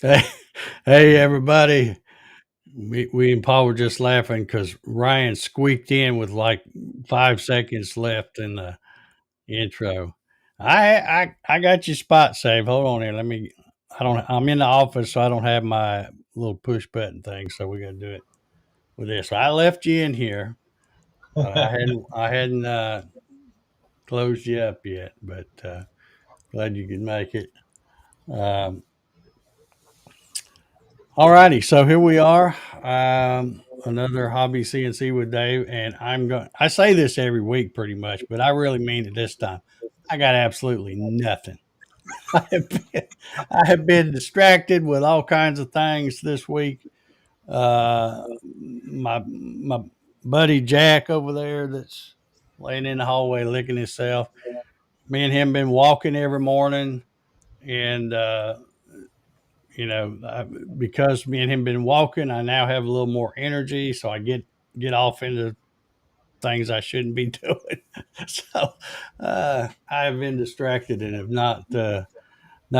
Hey, hey, everybody. We and Paul were just laughing because Ryan squeaked in with like 5 seconds left in the intro. I got your spot saved. Hold on here. I'm in the office, so I don't have my little push button thing. So we got to do it with this. So I left you in here, but I hadn't closed you up yet. But glad you could make it. Um, All righty, so here we are, another Hobby CNC with Dave, and I say this every week pretty much, but I really mean it this time. I got absolutely nothing. I have been, I have been distracted with all kinds of things this week. My buddy Jack over there that's laying in the hallway licking himself. Me and him been walking every morning, and because me and him been walking, I now have a little more energy, so I get off into things I shouldn't be doing. So I've been distracted and have not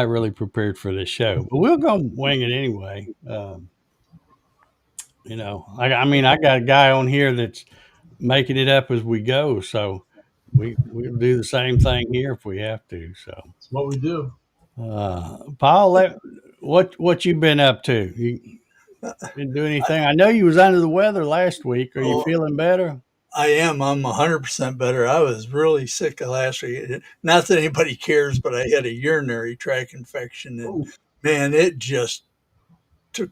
really prepared for this show, but we'll go wing it anyway. I mean, I got a guy on here that's making it up as we go, so we'll do the same thing here if we have to. So, It's what we do. Paul, what you been up to? You didn't do anything. I know you was under the weather last week. Are you Oh, feeling better? I am. I'm 100% better. I was really sick last week. Not that anybody cares, but I had a urinary tract infection, and Oh, man, it took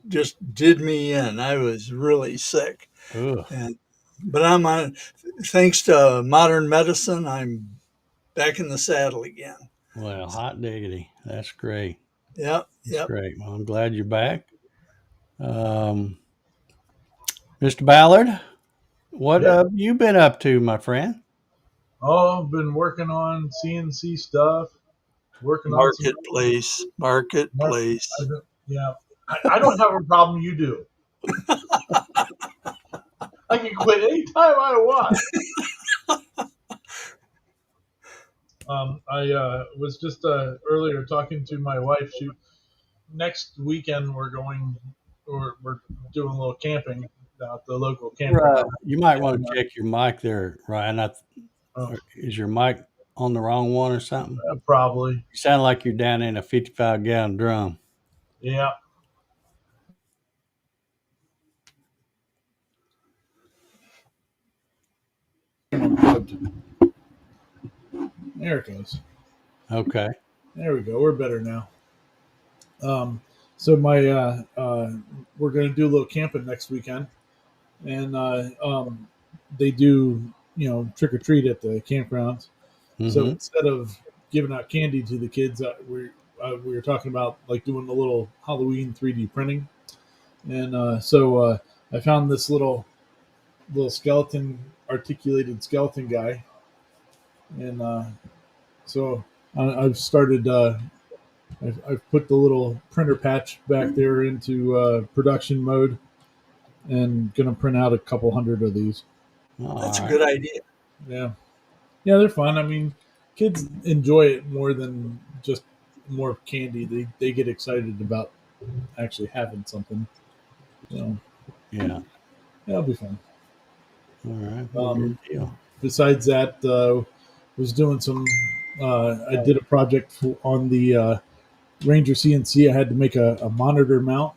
just did me in. I was really sick, Ugh. and but I'm on. Thanks to modern medicine, I'm back in the saddle again. Well, hot diggity. That's great. Yep, That's yep, great. Well, I'm glad you're back. Um, Mr. Ballard, what yeah. have you been up to, my friend? Oh, I've been working on CNC stuff, working on some. marketplace, Mark, marketplace. yeah, I don't have a problem. You do. I can quit anytime I want. I was just earlier talking to my wife. Next weekend we're doing a little camping at the local campground. You might want And to check your mic there, Ryan. uh, Is your mic on the wrong one or something? probably, You sound like you're down in a 55-gallon drum. yeah. There it goes. Okay. There we go. We're better now. Um, so my we're gonna do a little camping next weekend, and they do trick or treat at the campgrounds. So Mm-hmm. instead of giving out candy to the kids, we were talking about like doing a little Halloween 3D printing, and I found this little skeleton articulated skeleton guy, and so I've started. I've put the little printer patch back there into production mode and gonna print out a couple hundred of these. All That's a right. good idea. Yeah, yeah, they're fun. I mean, kids enjoy it more than just more candy. They get excited about actually having something. So Yeah. that'll be fun. All right. Well, good Um, deal. Besides that, was doing some. I did a project on the Ranger CNC. I had to make a monitor mount,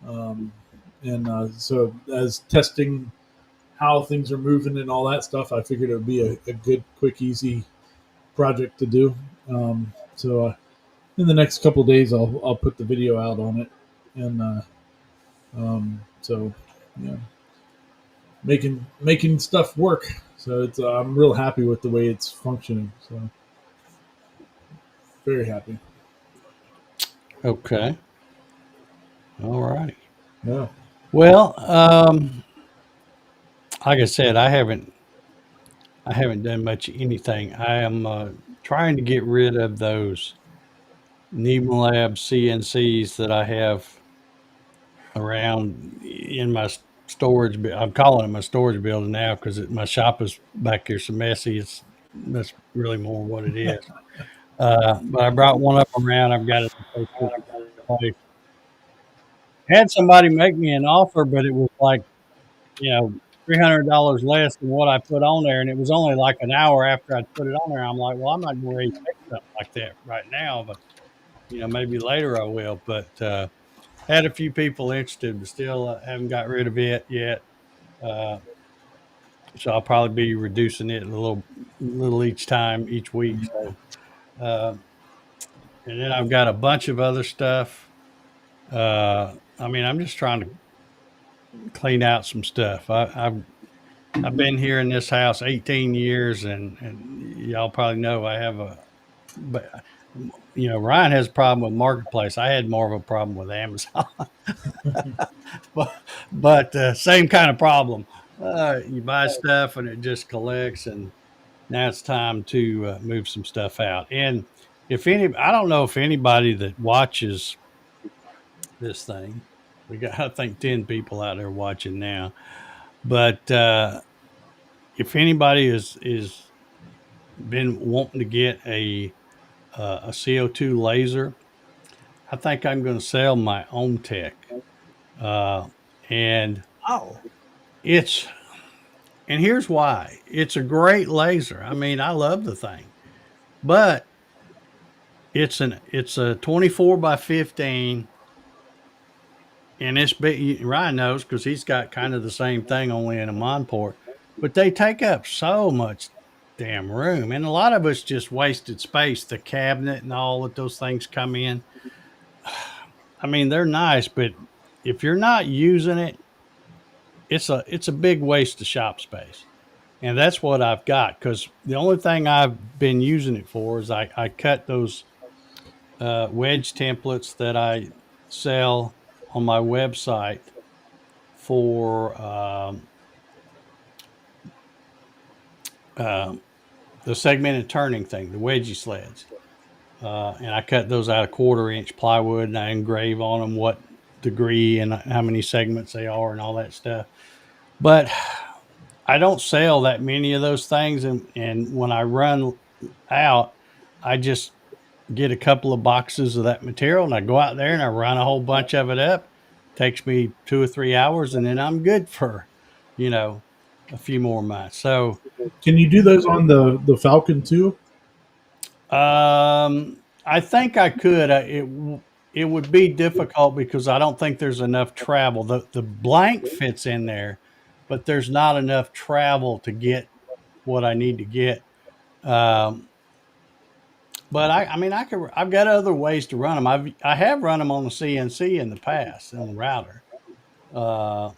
um, and so as testing how things are moving and all that stuff, I figured it would be a good, quick, easy project to do. In the next couple of days, I'll put the video out on it, and so yeah, making stuff work. So it's I'm real happy with the way it's functioning. So very happy. Okay. All righty. Yeah. Well, like I said, I haven't done much anything. I am trying to get rid of those Nemo Lab CNCs that I have around in my storage. I'm calling it my storage building now because my shop is back here so messy. That's really more what it is. But I brought one up around. I've got it in place. place. Had somebody make me an offer, but it was like, you know, $300 less than what I put on there, and it was only like an hour after I'd put it on there. I'm like, well, I'm not going to take something like that right now, but maybe later I will. But had a few people interested, but still haven't got rid of it yet. Uh, so I'll probably be reducing it a little each time, each week. So, uh, and then I've got a bunch of other stuff. I'm just trying to clean out some stuff. I've been here in this house 18 years, and y'all probably know I have but Ryan has a problem with Marketplace. I had more of a problem with Amazon, but same kind of problem. You buy stuff and it just collects, and now it's time to move some stuff out. And I don't know if anybody that watches this thing, we got I think 10 people out there watching now, but if anybody is been wanting to get a CO2 laser, I think I'm going to sell my own tech. Uh, and Wow. it's and here's why. It's a great laser. I mean, I love the thing, but it's a 24 by 15, and it's big. Ryan knows because he's got kind of the same thing, only in a Monport. But they take up so much damn room, and a lot of it's just wasted space. The cabinet and all that those things come in. I mean, they're nice, but if you're not using it, it's a big waste of shop space. And that's what I've got, because the only thing I've been using it for is I cut those wedge templates that I sell on my website for um, the segmented turning thing, the wedgie sleds. And I cut those out of 1/4 inch plywood, and I engrave on them what degree and how many segments they are and all that stuff. But I don't sell that many of those things, and when I run out, I just get a couple of boxes of that material, and I go out there and I run a whole bunch of it up. Takes me 2 or 3 hours, and then I'm good for, you know, a few more months. So, Can you do those on the Falcon too? I think I could. It would be difficult because I don't think there's enough travel. The blank fits in there, but there's not enough travel to get what I need to get. Um, but I mean, I've got other ways to run them. I have run them on the CNC in the past on the router. Uh,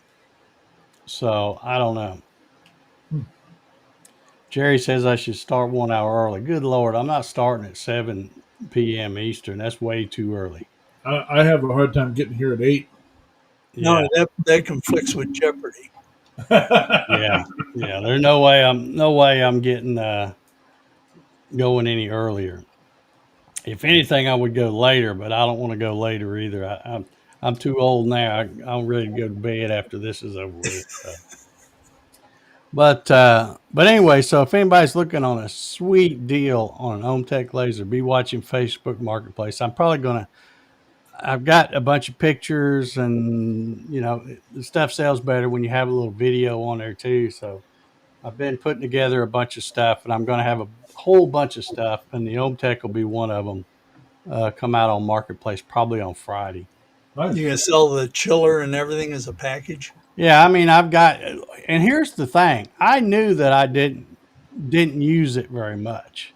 so I don't know. Hmm. Jerry says I should start 1 hour early. Good Lord, I'm not starting at 7 p.m. Eastern. That's way too early. I have a hard time getting here at 8. Yeah, No, that conflicts with Jeopardy. yeah, yeah. There's no way I'm getting going any earlier. If anything, I would go later, but I don't want to go later either. I'm too old now. I'm ready to go to bed after this is over with. So. But anyway, so if anybody's looking on a sweet deal on an OhmTech laser, be watching Facebook Marketplace. I've got a bunch of pictures, and the stuff sells better when you have a little video on there too. So I've been putting together a bunch of stuff, and I'm going to have a whole bunch of stuff, and the OhmTech will be one of them. Come out on Marketplace probably on Friday. Nice. You can sell the chiller and everything as a package. Yeah, I mean, and here's the thing: I knew that I didn't use it very much,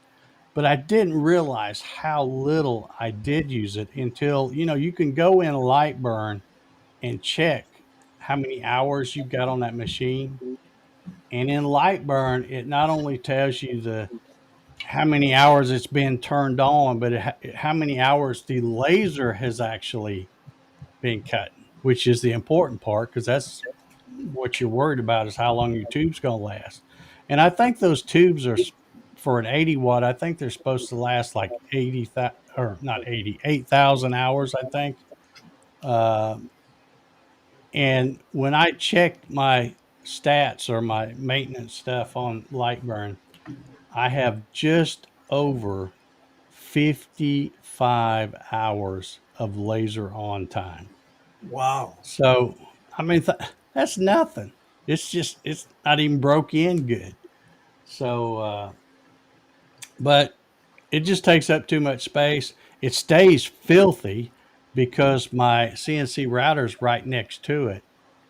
but I didn't realize how little I did use it until you can go in Lightburn and check how many hours you've got on that machine. And in Lightburn, it not only tells you the how many hours it's been turned on, but how many hours the laser has actually been cutting, which is the important part because that's what you're worried about is how long your tube's going to last. And I think those tubes are for an 80 watt. I think they're supposed to last like 80, or not 80, 8,000 hours. I think. Uh, and when I checked my stats or my maintenance stuff on Lightburn, I have just over 55 hours of laser on time. Wow. So, I mean, that's nothing. It's not even broke in good. So, but it just takes up too much space. It stays filthy because my CNC router's right next to it.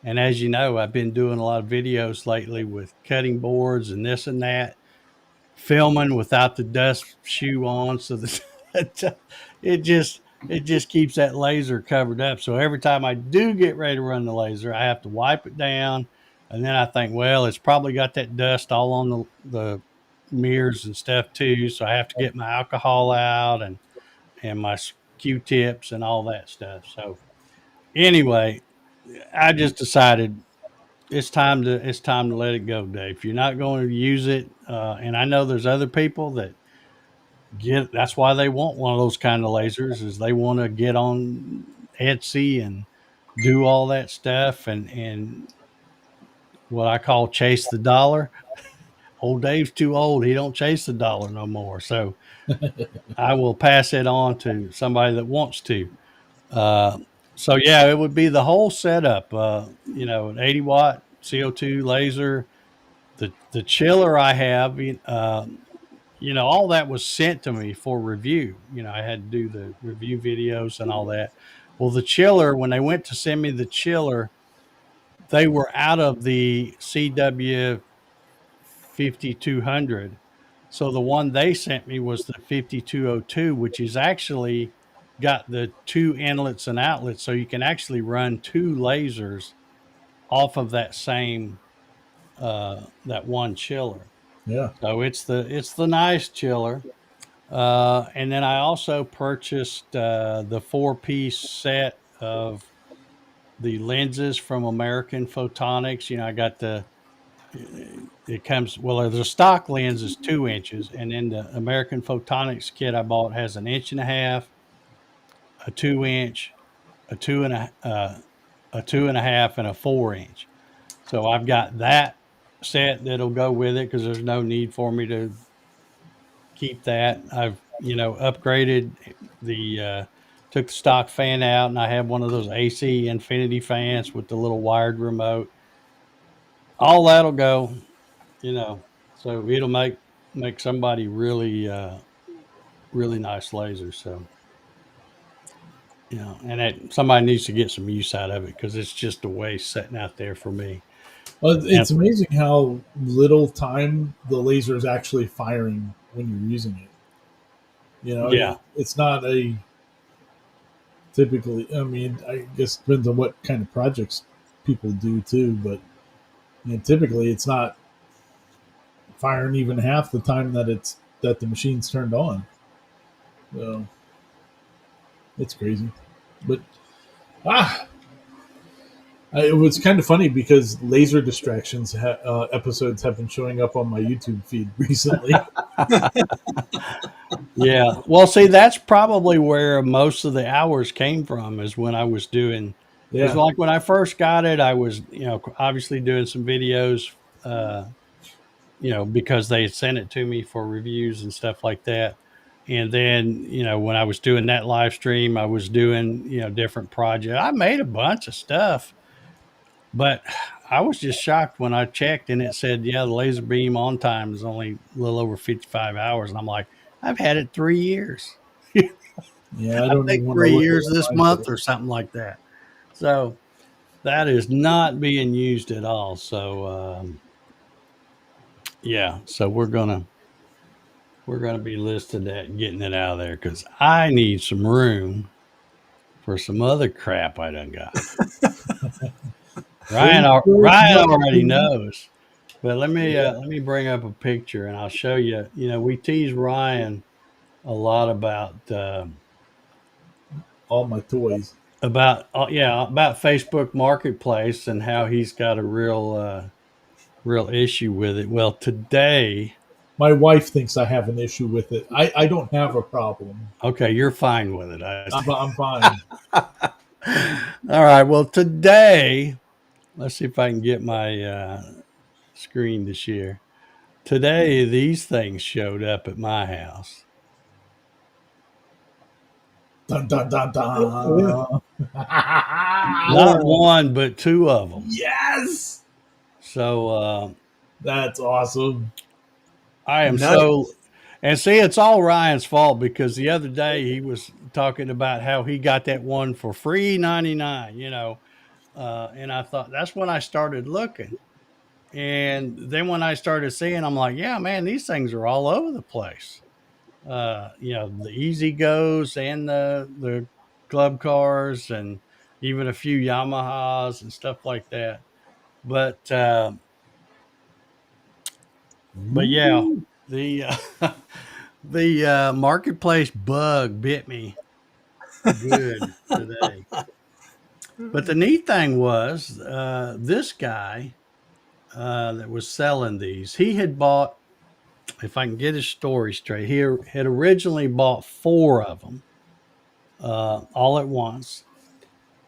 And as you know, I've been doing a lot of videos lately with cutting boards and this and that, filming without the dust shoe on, so that it just it just keeps that laser covered up. So every time I do get ready to run the laser, I have to wipe it down, and then I think, well, it's probably got that dust all on the mirrors and stuff too. So I have to get my alcohol out and my Q-tips and all that stuff. So anyway, I just decided it's time to let it go, Dave. If you're not going to use it, and I know there's other people that get that's why they want one of those kind of lasers is they want to get on Etsy and do all that stuff and what I call chase the dollar. Old Dave's too old. He don't chase the dollar no more. So I will pass it on to somebody that wants to. Uh, so yeah, it would be the whole setup. An 80-watt CO2 laser, the chiller I have. All that was sent to me for review. I had to do the review videos and all that. Well, the chiller, when they went to send me the chiller, they were out of the CW 5200. So the one they sent me was the 5202, which is actually got the two inlets and outlets. So you can actually run two lasers off of that one chiller. Yeah. So it's the nice chiller. And then I also purchased the four-piece set of the lenses from American Photonics. I got it comes, well, the stock lens is 2 inches, and then the American Photonics kit I bought has an inch and a half, a 2 inch, a a 2.5, and a 4 inch. So I've got that set that'll go with it because there's no need for me to keep that. I've upgraded took the stock fan out, and I have one of those AC infinity fans with the little wired remote. All that'll go, you know. So it'll make somebody really nice laser. So and somebody needs to get some use out of it because it's just a waste sitting out there for me. Well, And it's amazing how little time the laser is actually firing when you're using it. yeah, It's not a typically. I mean, I guess it depends on what kind of projects people do too, but typically it's not firing even half the time that the machine's turned on. So it's crazy, but ah, it was kind of funny because laser distractions episodes have been showing up on my YouTube feed recently. yeah. Well, see, that's probably where most of the hours came from is when I was doing. Because Yeah, like when I first got it, I was obviously doing some videos, uh, because they had sent it to me for reviews and stuff like that. And then when I was doing that live stream, I was doing different projects. I made a bunch of stuff, but I was just shocked when I checked and it said, yeah, the laser beam on time is only a little over 55 hours. And I'm like, I've had it 3 years. yeah. I I don't think even want to three look at years what this mine month says. or something like that. So that is not being used at all. So yeah, so we're gonna be listed at getting it out of there because I need some room for some other crap I done got. Facebook Ryan already marketing, knows, but yeah, let me bring up a picture and I'll show you. We tease Ryan a lot all my toys. about Facebook Marketplace and how he's got a real issue with it. Well, today, My wife thinks I have an issue with it. I don't have a problem. okay, you're fine with it. I'm fine. All right. Well, today, let's see if I can get my screen to share. Today, these things showed up at my house. Dun dun dun dun. Not one, but two of them. Yes, So that's awesome. I am so, Nice. and see, it's all Ryan's fault because the other day he was talking about how he got that one for free 99, and I thought that's when I started looking. And then when I started seeing, I'm like, yeah, man, these things are all over the place. The Easy Goes and the club cars and even a few Yamahas and stuff like that. But but yeah, the the marketplace bug bit me good today. But the neat thing was, this guy that was selling these, he had bought, if I can get his story straight, he had originally bought four of them all at once.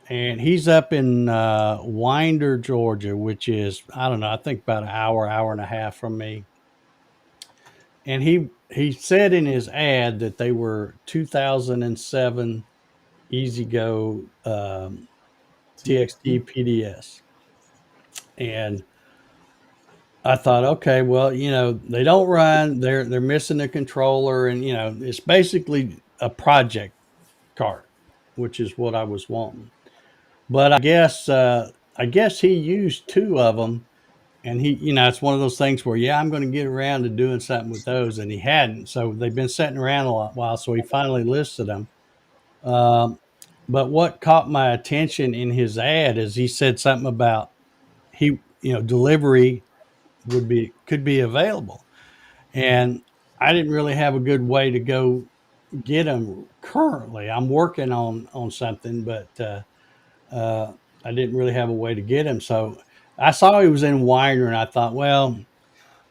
And he's up in Winder, Georgia, which is, I don't know, I think about an hour, hour and a half from me. And he said in his ad that they were 2007 Easy Go TXT PDS. And I thought, okay, well, they don't run. They're missing the controller, and it's basically a project cart, which is what I was wanting. But I guess he used two of them, and it's one of those things where, yeah, I'm going to get around to doing something with those, and he hadn't. So they've been sitting around a while. So he finally listed them. Um, but what caught my attention in his ad is he said something about delivery could be available, and I didn't really have a good way to go get them currently. I'm working on something, but uh, I didn't really have a way to get him. So I saw he was in Winder, and I thought, well,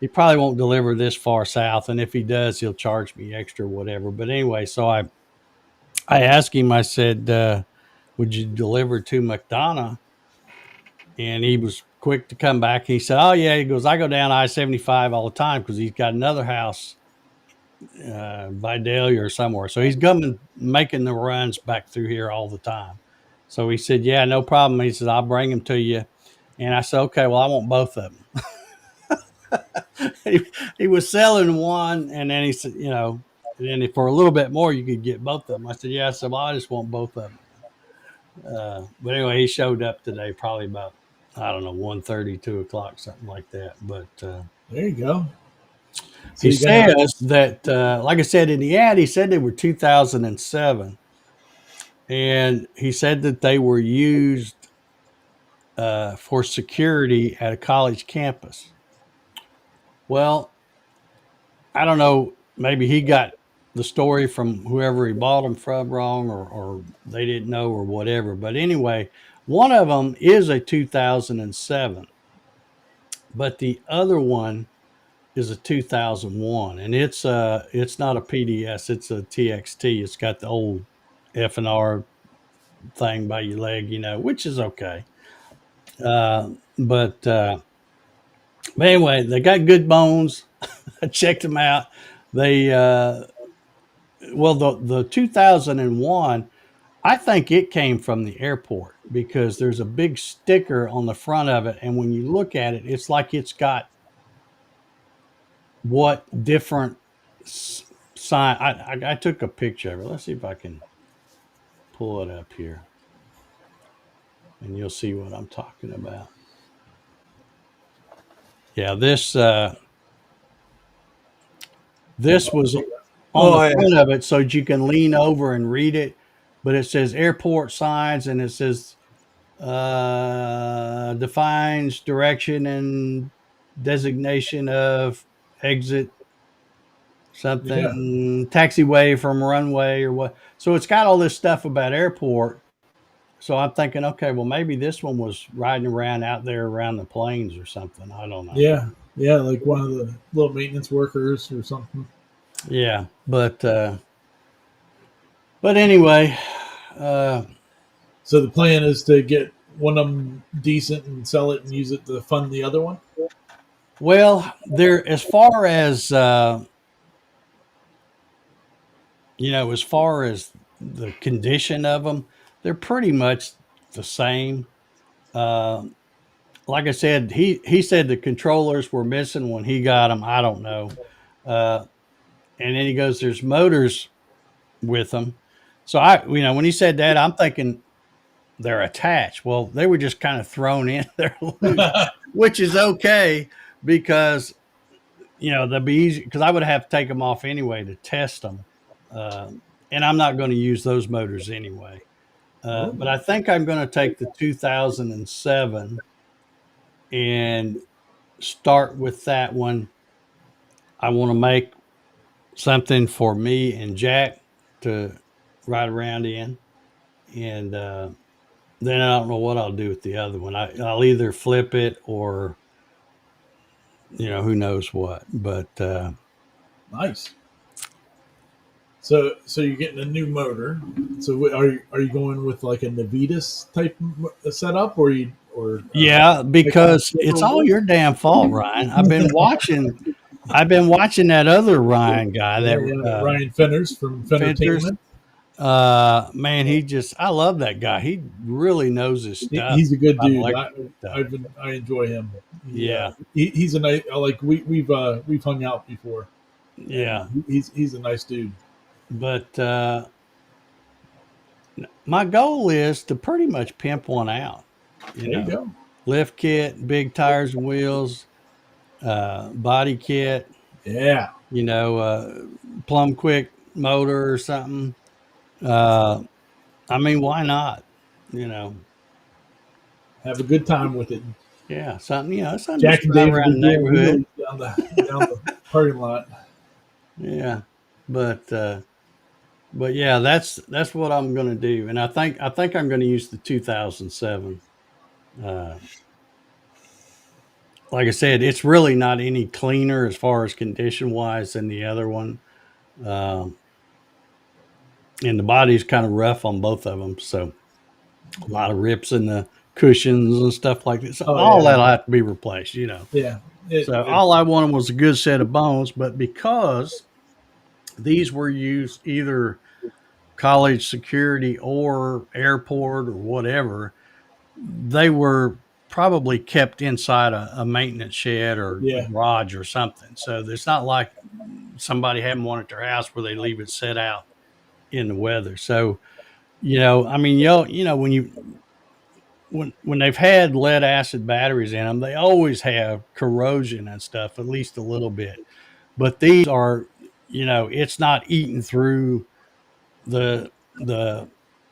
he probably won't deliver this far south, and if he does, he'll charge me extra, whatever. But anyway, so I asked him. I said, "Would you deliver to McDonough?" And he was quick to come back. He said, "Oh yeah." He goes, "I go down I-75 all the time because he's got another house, Vidalia or somewhere. So he's coming, making the runs back through here all the time." So he said, "Yeah, no problem." He said, "I'll bring them to you." And I said, "Okay, well, I want both of them." he was selling one, and then he said, and then for a little bit more, you could get both of them. I said, "Yeah." I said, "Well, I just want both of them." But anyway, he showed up today, probably about, I don't know, 1:30, 2 o'clock, something like that. But There you go. So he you got says that, like I said in the ad, he said they were 2007, and he said that they were used for security at a college campus. Well, I don't know. Maybe he got the story from whoever he bought them from wrong, or they didn't know, or whatever. But anyway, one of them is a 2007, but the other one is a 2001, and it's not a PDS, it's a TXT. It's got the old F&R thing by your leg, which is okay. But anyway, they got good bones. I checked them out. They well, the 2001, I think it came from the airport because there's a big sticker on the front of it, and when you look at it, it's like it's got what different sign. I took a picture of it. Let's see if I can pull it up here, and you'll see what I'm talking about. Yeah, this was on the Oh, yeah. front of it so that you can lean over and read it, but it says airport signs, and it says defines direction and designation of exit yeah, something taxiway from runway or what. So it's got all this stuff about airport. So I'm thinking, okay, well, maybe this one was riding around out there around the planes or something. I don't know. yeah, yeah, like one of the little maintenance workers or something. Yeah, but anyway, uh, So the plan is to get one of them decent and sell it and use it to fund the other one. well, there as far as as far as the condition of them, they're pretty much the same. Uh, like I said, he said the controllers were missing when he got them. I don't know. Uh, and then he goes, "There's motors with them." So when he said that, I'm thinking they're attached. Well, they were just kind of thrown in there loose, which is okay because they'll be easy because I would have to take them off anyway to test them, uh, and I'm not going to use those motors anyway. But I think I'm going to take the 2007 and start with that one. I want to make something for me and Jack to ride around in, and then I don't know what I'll do with the other one. I'll either flip it or who knows what. But Nice. So you're getting a new motor. So are you going with like a Navitas type setup, or you or yeah, like a because it's all silver your damn fault, Ryan. I've been watching that other Ryan guy yeah, that yeah, Ryan Fenners from Fenters. Fentertainment. Man, I love that guy. He really knows his stuff He's a good about dude. electrical stuff. I enjoy him. Yeah, He's a nice like we've hung out before, and yeah. he's a nice dude. But my goal is to pretty much pimp one out. You There you know, go. lift kit, big tires and wheels, body kit. Yeah, Plumb quick motor or something. Uh, I mean, why not? You know, have a good time with it. yeah, something Jack just and drive Dave will around be the doing neighborhood. wheelies down the parking lot. Yeah, but yeah, that's what I'm going to do, and I think I'm going to use the 2007. Uh, like I said, it's really not any cleaner as far as condition wise than the other one, um, and the body's kind of rough on both of them, so a lot of rips in the cushions and stuff like this. So Oh all yeah, that'll have to be replaced. yeah. So all I wanted was a good set of bones, but because these were used either college security or airport or whatever, they were probably kept inside a maintenance shed or a Yeah, garage or something. So it's not like somebody having one at their house where they leave it set out in the weather. So, I mean, when they've had lead acid batteries in them, they always have corrosion and stuff, at least a little bit. But these are, it's not eating through the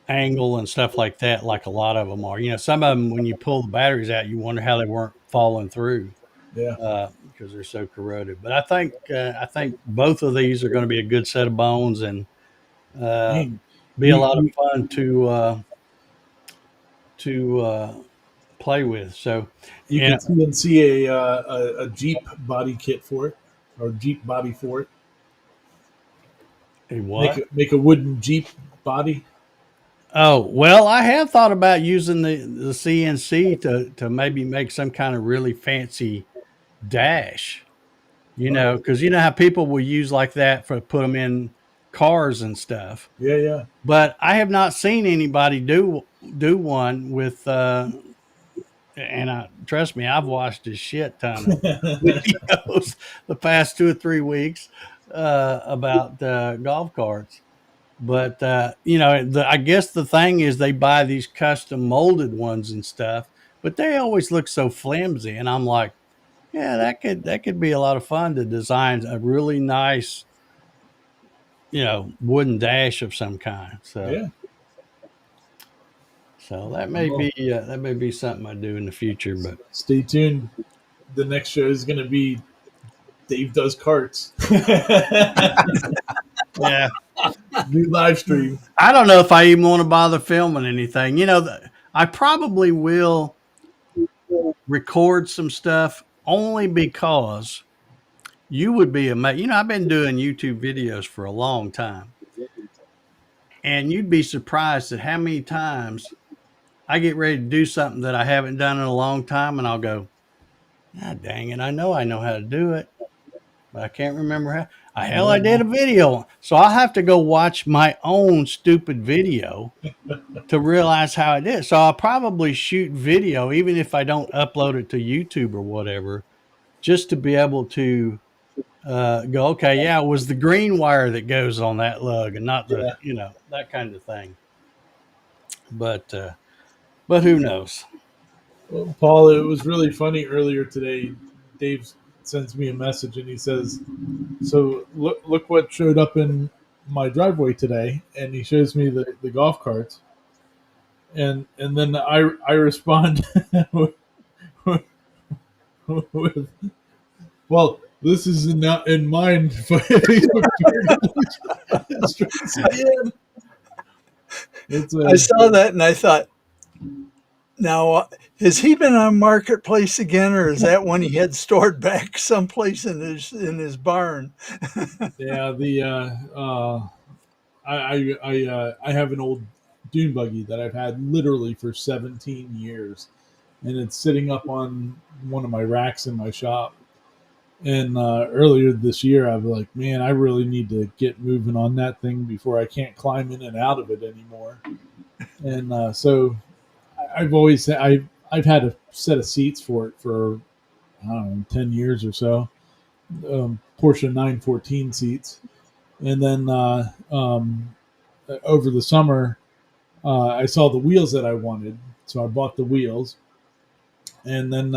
angle and stuff like that, like a lot of them are. Some of them, when you pull the batteries out, you wonder how they weren't falling through yeah. because they're so corroded. But I think both of these are going to be a good set of bones and uh, Man, be a you lot of you, fun to play with. So, you and could CNC a Jeep body kit for it, or Jeep body for it. a Make what? a wooden Jeep body. Oh, well, I have thought about using the CNC to maybe make some kind of really fancy dash, Oh because you know how people will use like that for put them in cars and stuff. yeah, yeah, But I have not seen anybody do one with and trust me, I've watched a shit ton of yeah. videos the past 2 or 3 weeks about golf carts. But I guess the thing is they buy these custom molded ones and stuff, but they always look so flimsy. And I'm like, yeah, that could be a lot of fun to design a really nice, wooden dash of some kind. So Well, that may be something I do in the future. But stay tuned. The next show is going to be Dave does carts. yeah, New live stream. I don't know if I even want to bother filming anything. I probably will record some stuff only because you would be amazed. I've been doing YouTube videos for a long time, and you'd be surprised at how many times I get ready to do something that I haven't done in a long time, and I'll go, "God dang it! I know how to do it." I can't remember how. Hell, I did a video, so I'll have to go watch my own stupid video to realize how I did. So I'll probably shoot video, even if I don't upload it to YouTube or whatever, just to be able to go, okay, yeah, it was the green wire that goes on that lug and not the, Yeah. that kind of thing. But who knows? Well, Paul, it was really funny earlier today. Dave sends me a message and he says, "So look what showed up in my driveway today," and he shows me the golf carts, and then I respond with, with, "Well, this is not in mine." Facebook again. I saw that and I thought, now, has he been on Marketplace again, or is that one he had stored back someplace in his barn? Yeah, I have an old dune buggy that I've had literally for 17 years, and it's sitting up on one of my racks in my shop. And earlier this year, I was like, man, I really need to get moving on that thing before I can't climb in and out of it anymore. And so I've had a set of seats for it for, I don't know, 10 years or so. Porsche 914 seats. And then over the summer, I saw the wheels that I wanted, so I bought the wheels. And then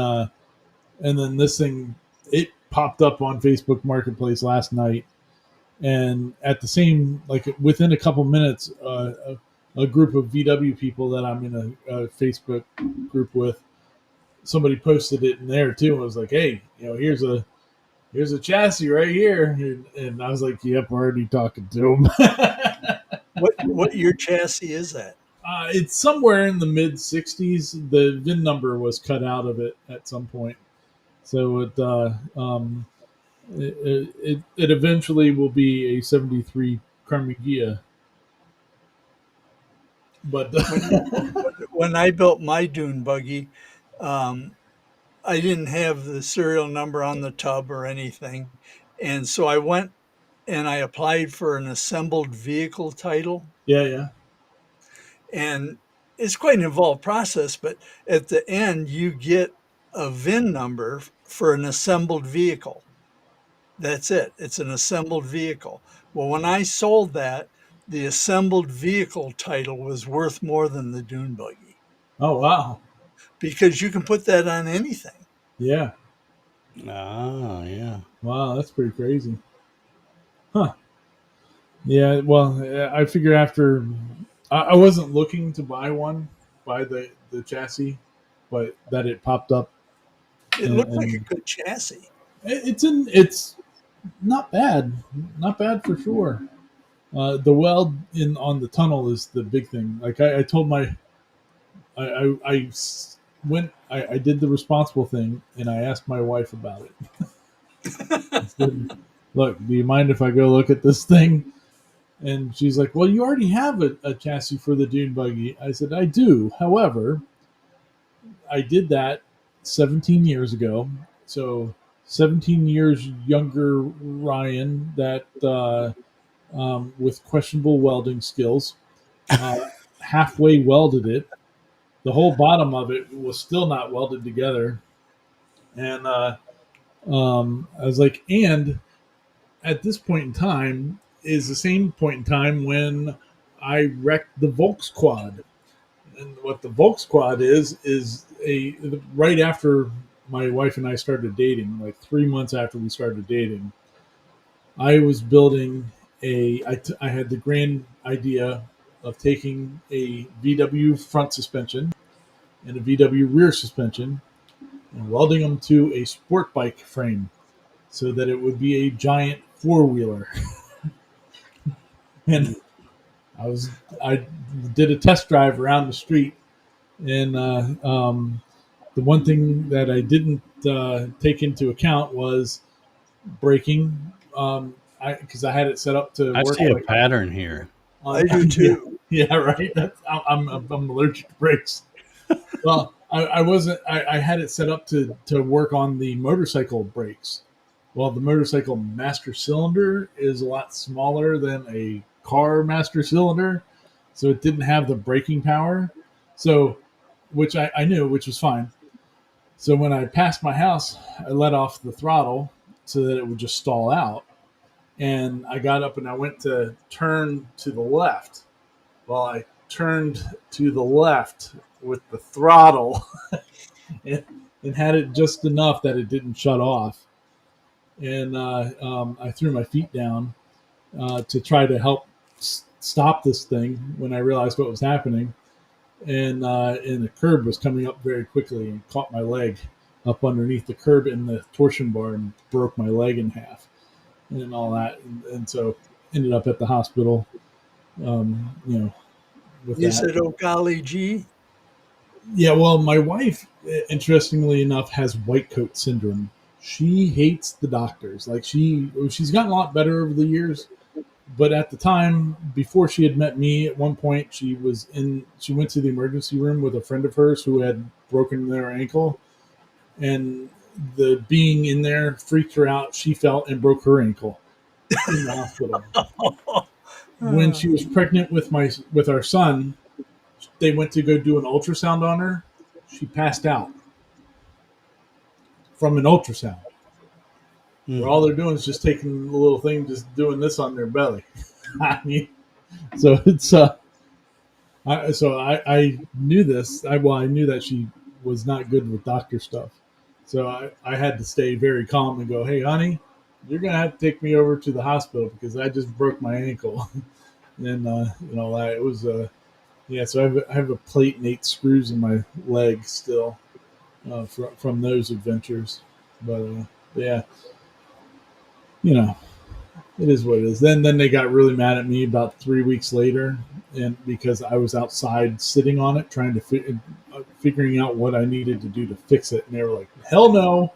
this thing, it popped up on Facebook Marketplace last night, and at the same, like within a couple minutes, a group of VW people that I'm in a Facebook group with, somebody posted it in there too. And was like, hey, here's a chassis right here, and I was like, yep, we're already talking to him. What your chassis is that? It's somewhere in the mid 60s. The VIN number was cut out of it at some point, so it eventually will be a 73 Carnegie. But When I built my dune buggy, um, I didn't have the serial number on the tub or anything, and so I went and I applied for an assembled vehicle title, yeah, and it's quite an involved process. But at the end, you get a VIN number for an assembled vehicle. That's it. It's an assembled vehicle. Well, when I sold that, the assembled vehicle title was worth more than the dune buggy oh wow, because you can put that on anything. yeah, Ah, yeah. wow, that's pretty crazy, huh? Yeah, well, I figure after I wasn't looking to buy the chassis, but that it popped up, It looked like a and good chassis. it's not bad for sure. The weld in on the tunnel is the big thing. Like I told my, I went, I did the responsible thing, and I asked my wife about it. I said, look, do you mind if I go look at this thing? And she's like, well, you already have a chassis for the dune buggy. I said, I do. However, I did that 17 years ago. So 17 years younger Ryan that with questionable welding skills, halfway welded it. The whole bottom of it was still not welded together. And I was like, and at this point in time is the same point in time when I wrecked the Volks quad. And what the Volks quad is a right after my wife and I started dating, like 3 months after we started dating, I was building I had the grand idea of taking a VW front suspension and a VW rear suspension and welding them to a sport bike frame so that it would be a giant four-wheeler. And I did a test drive around the street, and the one thing that I didn't take into account was braking. Because I had it set up to I work see a like pattern here. I do too. yeah, right. I'm allergic to brakes. Well, I wasn't. I had it set up to work on the motorcycle brakes, Well, the motorcycle master cylinder is a lot smaller than a car master cylinder, so it didn't have the braking power. So, which I knew, which was fine. So when I passed my house, I let off the throttle so that it would just stall out. And I got up and I went to turn to the left. Well, I turned to the left with the throttle and, and had it just enough that it didn't shut off. And I threw my feet down to try to help stop this thing when I realized what was happening. And the curb was coming up very quickly and caught my leg up underneath the curb in the torsion bar and broke my leg in half and all that. And so ended up at the hospital, you know, with You that. said, "Oh golly gee." Yeah, well, my wife, interestingly enough, has white coat syndrome. She hates the doctors. Like she's gotten a lot better over the years, but at the time before she had met me, at one point she went to the emergency room with a friend of hers who had broken their ankle, and the being in there freaked her out. She fell and broke her ankle in the hospital. When she was pregnant with our son, they went to go do an ultrasound on her. She passed out from an ultrasound. Where all they're doing is just taking the little thing, just doing this on their belly. I mean, so it's I knew this. I knew that she was not good with doctor stuff. So I had to stay very calm and go, hey, honey, you're gonna have to take me over to the hospital because I just broke my ankle. And it was yeah. So I have a plate and 8 screws in my leg still from those adventures. But yeah, you know, it is what it is. Then they got really mad at me about 3 weeks later, and because I was outside sitting on it trying to figuring out what I needed to do to fix it, and they were like, "Hell no,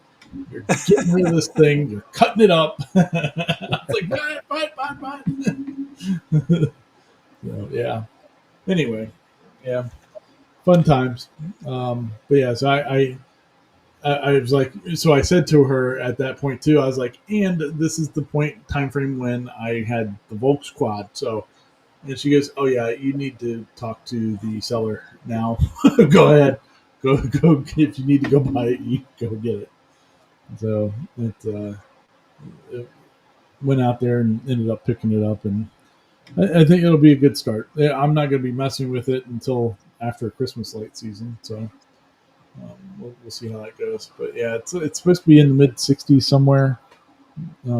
you're getting rid of this thing. You're cutting it up." I was like, "Fine." So, yeah. Anyway, yeah, fun times. But yeah, so I was like, so I said to her at that point too, I was like, and this is the time frame when I had the Volks quad. So, and she goes, oh yeah, you need to talk to the seller now. Go ahead, go. If you need to go buy it, you go get it. So it went out there and ended up picking it up, and I think it'll be a good start. I'm not going to be messing with it until after Christmas light season. So. We'll see how that goes, but yeah, it's supposed to be in the mid 60s somewhere.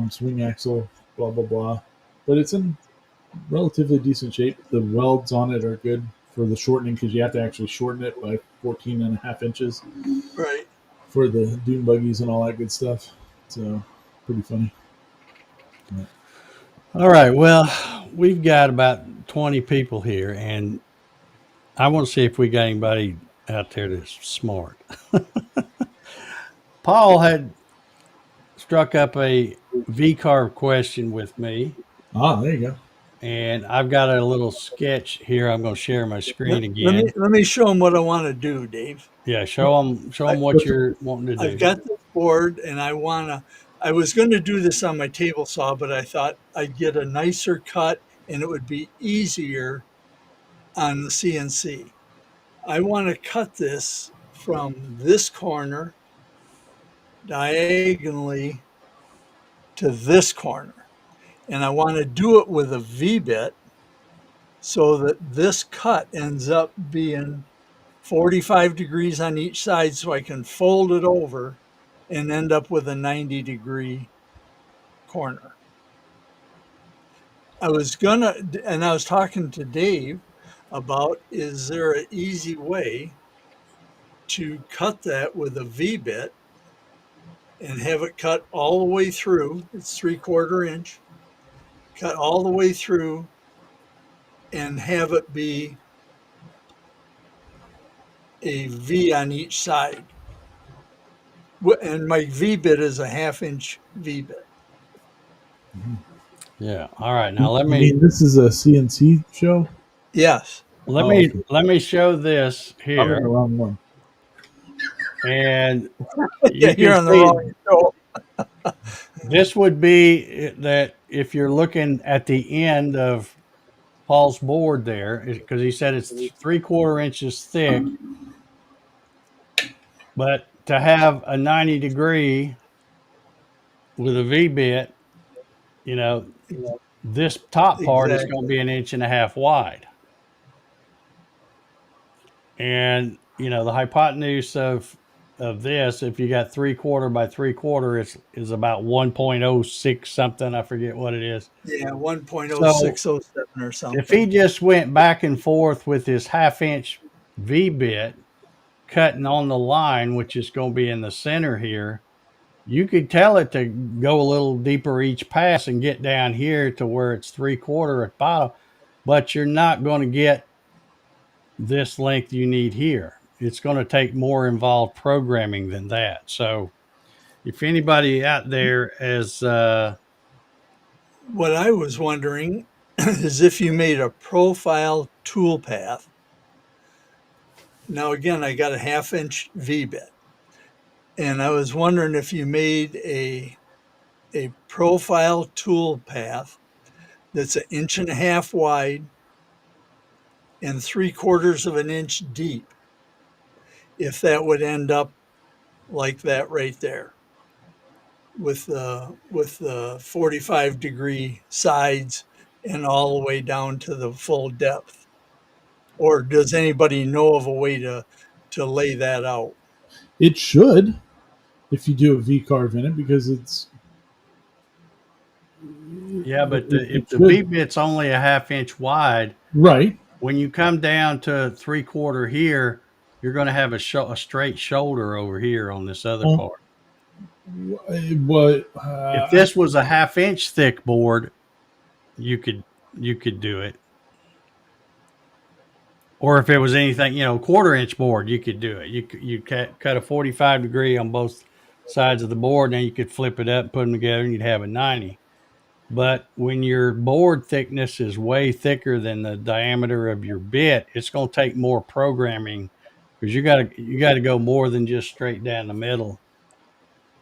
Swing axle, blah blah blah, but it's in relatively decent shape. The welds on it are good for the shortening because you have to actually shorten it by 14.5 inches Right. for the dune buggies and all that good stuff. So pretty funny. Yeah. All right. Well, we've got about 20 people here, and I want to see if we got anybody out there that's smart. Paul had struck up a V-carve question with me, There you go. and I've got a little sketch here. I'm going to share my screen Let again. me show them what I want to do, Dave. Yeah, show them what you're wanting to I've do. got this board, and I was going to do this on my table saw, but I thought I'd get a nicer cut and it would be easier on the CNC. I want to cut this from this corner diagonally to this corner. And I want to do it with a V-bit so that this cut ends up being 45 degrees on each side so I can fold it over and end up with a 90-degree corner. I was talking to Dave about, is there an easy way to cut that with a V-bit and have it cut all the way through? It's 3/4 inch, cut all the way through and have it be a V on each side. And my V-bit is a 1/2 inch V-bit. Yeah. All right. Now You mean this is a CNC show? Yes. Okay. let me show this I'm in here, the wrong one. and Yeah, you you're can on the see wrong show. This would be that if you're looking at the end of Paul's board there, because he said it's 3/4 inches thick, but to have a 90 degree with a V bit, you know, this top part is going to Exactly. be 1.5 inches wide. And, the hypotenuse of this, if you got 3/4 by 3/4, is about 1.06 something. I forget what it is. Yeah, So 1.0607 or if he something. just went back and forth with his half-inch V bit cutting on the line, which is going to be in the center here, you could tell it to go a little deeper each pass and get down here to where it's 3/4 at bottom, but you're not going to get this length you need here. It's going to take more involved programming than that. So if anybody out there has, What I was wondering is if you made a profile toolpath. Now, again, I got a half-inch V bit, and I was wondering if you made a profile toolpath that's 1.5 inches wide and 3/4 of an inch deep, if that would end up like that right there with the 45-degree sides and all the way down to the full depth. Or does anybody know of a way to lay that out? It should, if you do a V carve in it, because yeah, but if it the V should. bit's only a half-inch wide, Right. when you come down to 3/4 here, you're going to have a straight shoulder over here on this other Well, part. what If this was a half-inch thick board, you could do it. Or if it was anything, 1/4 inch board, you could do it. You cut a 45 degree on both sides of the board, and then you could flip it up, put them together, and you'd have a 90. But when your board thickness is way thicker than the diameter of your bit, it's going to take more programming because you got to go more than just straight down the middle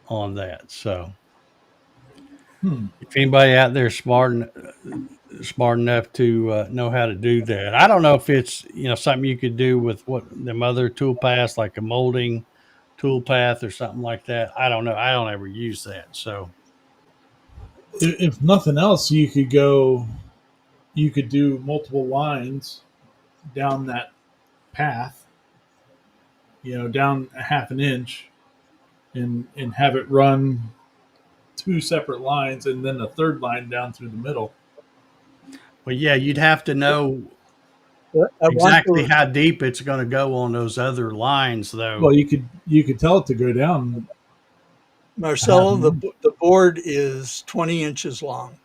on that. So hmm. if anybody out there is smart enough to know how to do that, I don't know if it's something you could do with what them other tool paths like a molding tool path or something like that. I don't know. I don't ever use that. So If nothing else, you could go. You could do multiple lines down that path. Down a half an inch, and have it run two separate lines, and then a third line down through the middle. well, yeah, you'd have to know I want exactly to, how deep it's going to go on those other lines, Well, though. you could tell it to go down a half Marcelo, an inch. the board is 20 inches long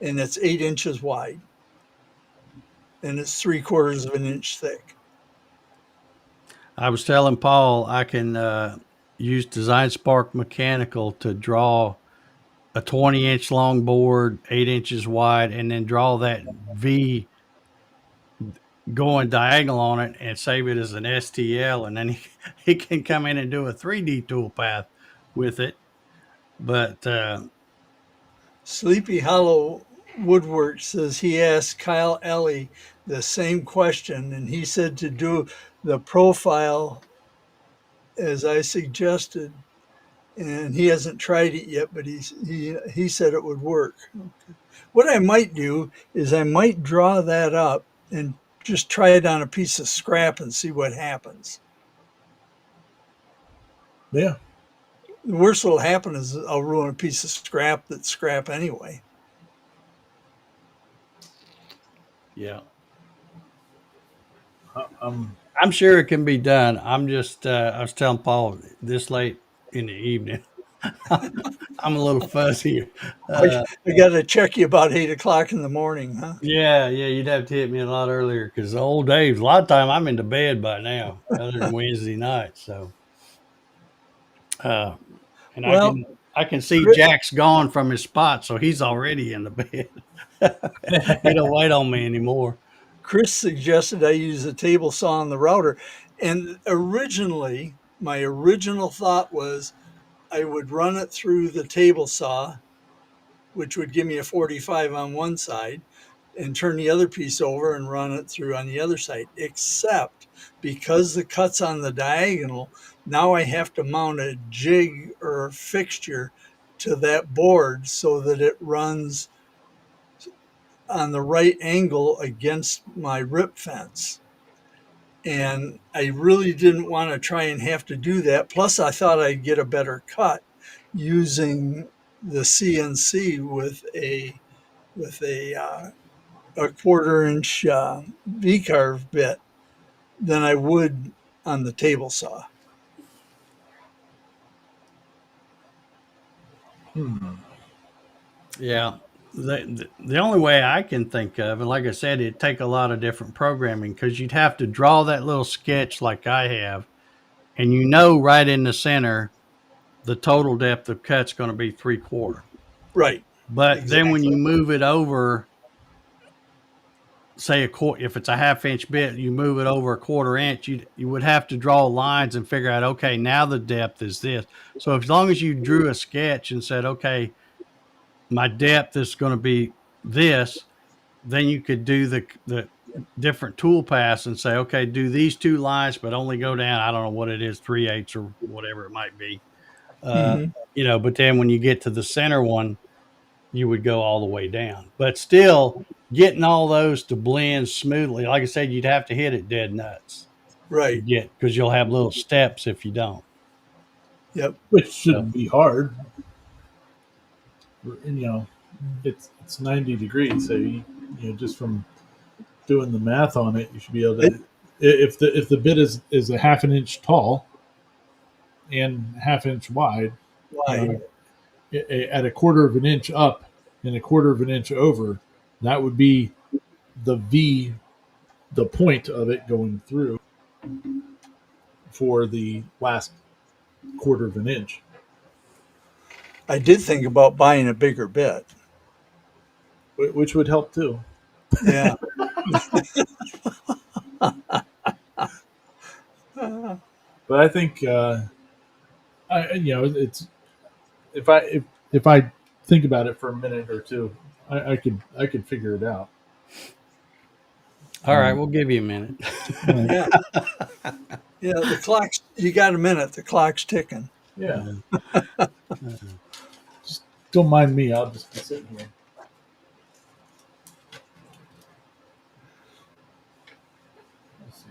and it's 8 inches wide and it's 3/4 of an inch thick. I was telling Paul I can use Design Spark Mechanical to draw a 20-inch long board, 8 inches wide, and then draw that V going diagonal on it and save it as an STL. And then he can come in and do a 3D toolpath with it. But Sleepy Hollow Woodwork says he asked Kyle Ellie the same question, and he said to do the profile as I suggested, and he hasn't tried it yet, but he said it would work. What I might do is I might draw that up and just try it on a piece of scrap and see what happens. Yeah. The worst that'll happen is I'll ruin a piece of scrap that's scrap anyway. yeah, Um. I'm sure it can be done. I'm just, I was telling Paul this late in the evening, I'm a little fuzzy. Uh, I got to check you about 8 o'clock in the morning, huh? yeah, you'd have to hit me a lot earlier because old Dave's a lot of time I'm into bed by now, other than Wednesday night. So, uh, and Well, I can see Jack's gone from his spot, so he's already in the bed. He don't wait on me anymore. Chris suggested I use a table saw on the router. And originally, my original thought was I would run it through the table saw, which would give me a 45 on one side, and turn the other piece over and run it through on the other side. Except because the cut's on the diagonal, now I have to mount a jig or fixture to that board so that it runs on the right angle against my rip fence. And I really didn't want to try and have to do that. Plus, I thought I'd get a better cut using the CNC with a 1/4 inch V carve bit than I would on the table saw. Yeah. The only way I can think of, and like I said, it'd take a lot of different programming because you'd have to draw that little sketch like I have, and right in the center, the total depth of cut's going to be 3/4. Right. But then when you Exactly. move it over, say if it's a 1/2 inch bit, you move it over a 1/4 inch, you would have to draw lines and figure out, okay, now the depth is this. So as long as you drew a sketch and said, okay, my depth is going to be this, then you could do the different tool paths and say, okay, do these two lines, but only go down, I don't know what it is, 3/8 or whatever it might be. Hmm. But then when you get to the center one, you would go all the way down. But still, getting all those to blend smoothly, like I said, you'd have to hit it dead nuts to Right. get, because you'll have little steps if you don't. Yep. which So, shouldn't be hard. And, it's 90 degrees, so just from doing the math on it, you should be able to. If the bit is a 1/2 inch tall and 1/2 inch wide, you Wide. know, at a 1/4 of an inch up and a 1/4 of an inch over, that would be the V, the point of it going through for the last 1/4 of an inch. I did think about buying a bigger bit. Which would help too. Yeah. But I think it's if I think about it for a minute or two, I could figure it out. all right, we'll give you a minute. Yeah. Yeah. The clock's, you got a minute. The clock's ticking. Yeah, just don't mind me. I'll just be sitting here. Let's see.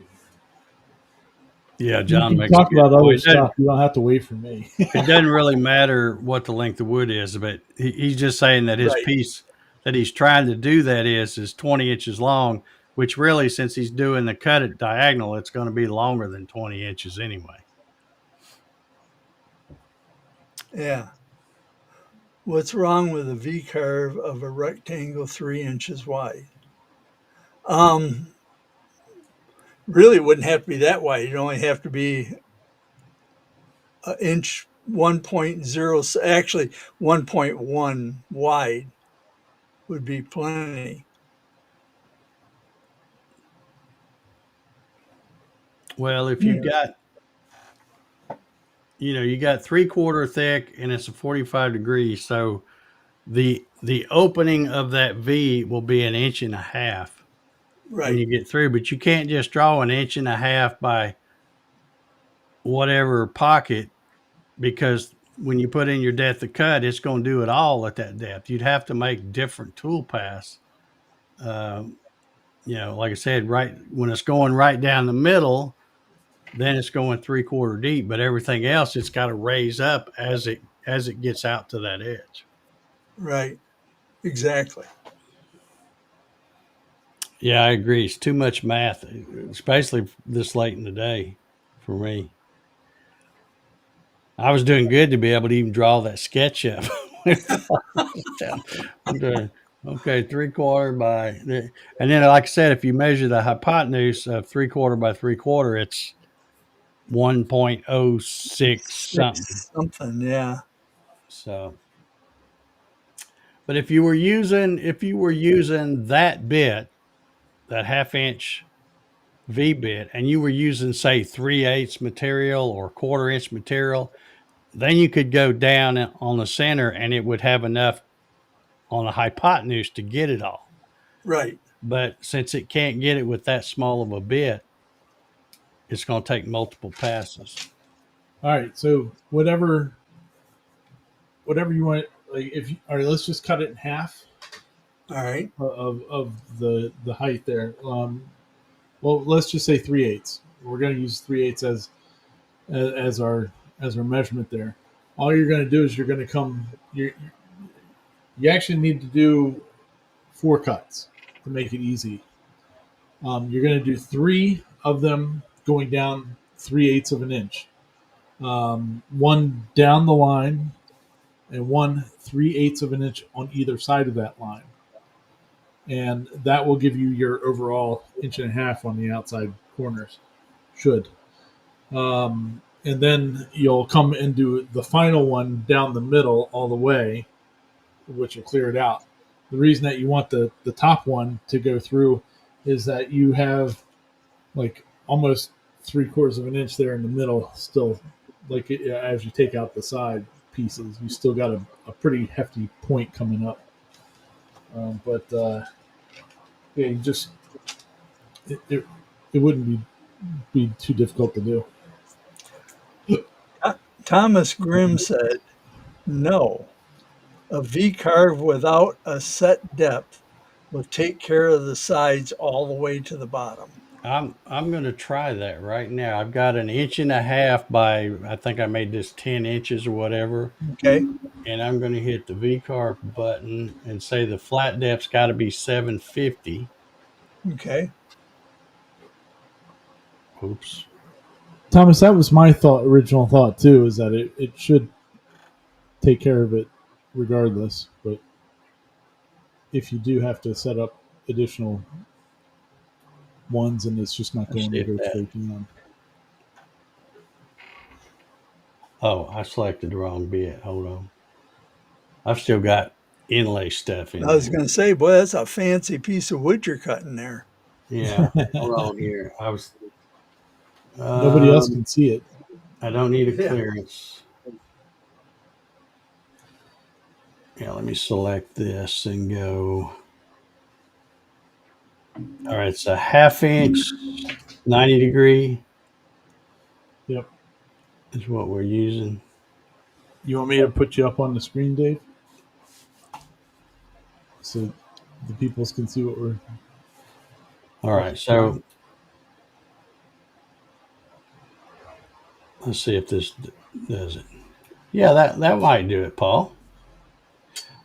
Yeah, You John can makes a talk good about other point. stuff. You don't have to wait for me. It doesn't really matter what the length of wood is, but he's just saying that his Right. piece that he's trying to do that is 20 inches long, which really, since he's doing the cut at diagonal, it's going to be longer than 20 inches anyway. Yeah. What's wrong with a V curve of a rectangle 3 inches wide? Um, Really, it wouldn't have to be that wide. It'd only have to be an inch, 1.0, actually 1.1 wide would be plenty. Well, if you got, you got 3/4 thick and it's a 45 degrees, so the opening of that V will be 1.5 inches when Right. you get through, but you can't just draw 1.5 inches by whatever pocket, because when you put in your depth of cut, it's going to do it all at that depth. You'd have to make different tool paths. Like I said, right when it's going right down the middle, then it's going 3/4 deep. But everything else, it's got to raise up as it gets out to that edge. Right. Exactly. Yeah, I agree. It's too much math, especially this late in the day for me. I was doing good to be able to even draw that sketch up. Okay, okay, 3/4 by, and then like I said, if you measure the hypotenuse of 3/4 by 3/4, it's 1.06 something. Six something. Yeah. So, but if you were using that bit, that 1/2 inch V bit, and you were using say 3/8 material or 1/4 inch material, then you could go down on the center and it would have enough on a hypotenuse to get it all. Right. But since it can't get it with that small of a bit, it's going to take multiple passes. All right, so whatever you want. Like if you, all right, let's just cut it in half All right. of the height there. Well, let's just say 3/8. We're going to use 3/8 as our measurement there. All you're going to do is you're going to come. You actually need to do 4 cuts to make it easy. You're going to do 3 of them going down 3/8 of an inch. One down the line, and one 3/8 of an inch on either side of that line. And that will give you your overall 1.5 inches on the outside corners. Should. And then you'll come and do the final one down the middle all the way, which will clear it out. The reason that you want the top one to go through is that you have like almost 3/4 of an inch there in the middle still, like as you take out the side pieces, you still got a pretty hefty point coming up. But yeah, you just it wouldn't be too difficult to do. Thomas Grimm said, no, a V carve without a set depth will take care of the sides all the way to the bottom. I'm going to try that right now. I've got 1.5 inches by, I think I made this 10 inches or whatever. Okay. And I'm going to hit the V carve button and say the flat depth's got to be 750. Okay. Oops. Thomas, that was my original thought too, is that it should take care of it regardless. But if you do have to set up additional ones and it's just not Let's going see to if go that. straight down. Oh, I selected the wrong bit. Hold on. I've still got inlay stuff in I was there. going to say, boy, that's a fancy piece of wood you're cutting there. Yeah. Hold on here. Nobody else Um, can see it. I don't need a Yeah. clearance. Yeah, let me select this and go. All right, it's a 1/2 inch, 90 degree Yep. is what we're using. You want me to put you up on the screen, Dave, so the peoples can see what we're. All right, so let's see if this does it. Yeah, that might do it, Paul.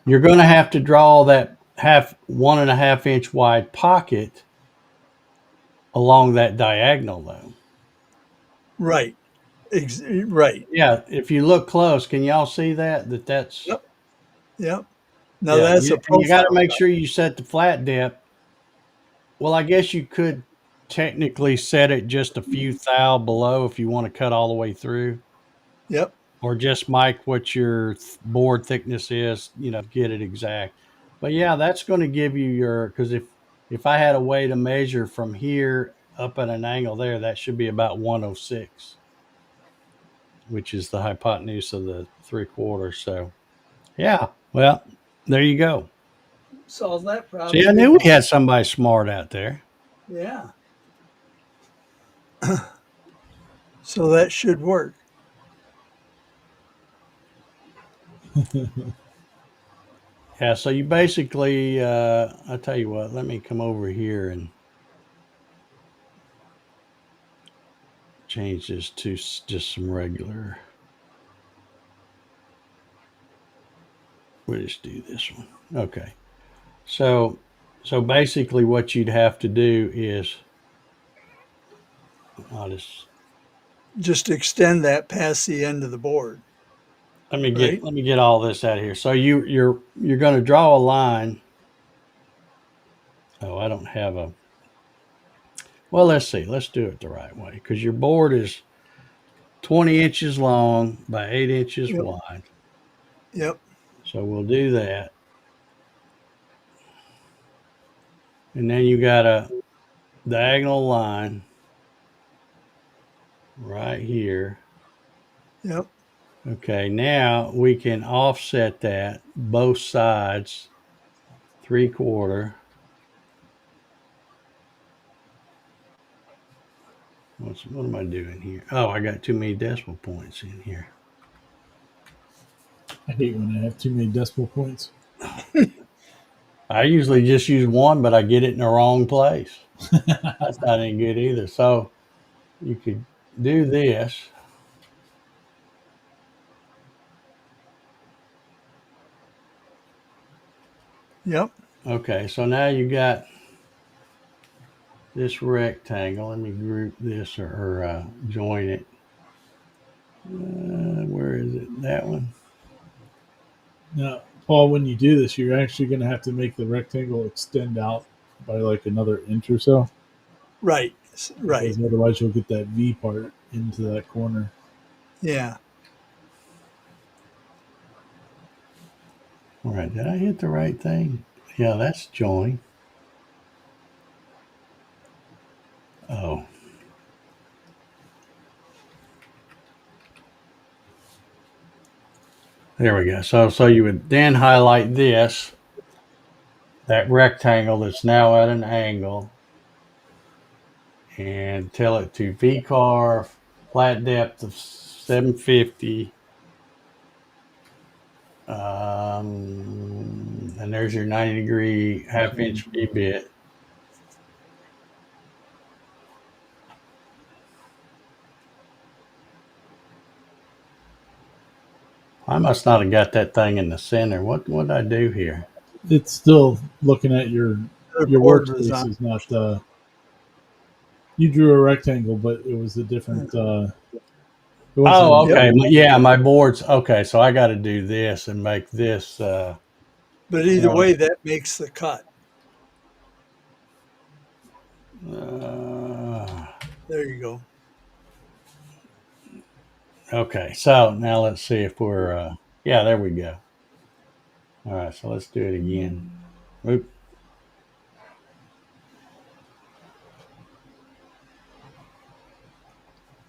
You're going to have to draw that 1.5 inch wide pocket along that diagonal, though. Right. Right. Yeah, if you look close, can y'all see that's Yep. Yep. Now yeah, that's a and you got to profile make cut. sure you set the flat depth. Well, I guess you could technically set it just a few thou below if you want to cut all the way through, Yep. or just mic what your board thickness is, get it exact. But yeah, that's going to give you because if I had a way to measure from here up at an angle there, that should be about 106, which is the hypotenuse of the 3/4. So yeah, well, there you go. Solve that problem. See, I knew we had somebody smart out there. Yeah. So that should work. Yeah, so you basically, I'll tell you what, let me come over here and change this to just some regular. We'll just do this one. Okay. So basically what you'd have to do is, I'll Just extend that past the end of the board. Right? let me get all this out of here. So you're going to draw a line. Oh, I don't have well, let's see. Let's do it the right way, because your board is 20 inches long by 8 inches Yep. wide. Yep. So we'll do that. And then you got a diagonal line right here. Yep. Okay, now we can offset that both sides 3/4. What am I doing here? Oh, I got too many decimal points in here. I hate when I have too many decimal points. I usually just use one, but I get it in the wrong place. That's not any good either. So you could do this. Yep. Okay, so now you got this rectangle. Let me group this or join it. Where is it? That one? Now, Paul, when you do this, you're actually going to have to make the rectangle extend out by like another inch or so, Right. Right. because otherwise you'll get that V part into that corner. Yeah. All right, did I hit the right thing? Yeah, that's join. Oh, there we go. So you would then highlight this, that rectangle that's now at an angle, and tell it to V-carve, flat depth of 750. And there's your 90-degree half-inch V-bit. I must not have got that thing in the center. What did I do here? It's still looking at your The board was workspace on. is not. You drew a rectangle, but it was a different. It wasn't. Oh, Yep. okay. Yeah, my board's okay. So I got to do this and make this. But either Well, way, that makes the cut. uh, There you go. okay. So now let's see if we're. Yeah, there we go. All right. So let's do it again. Oop.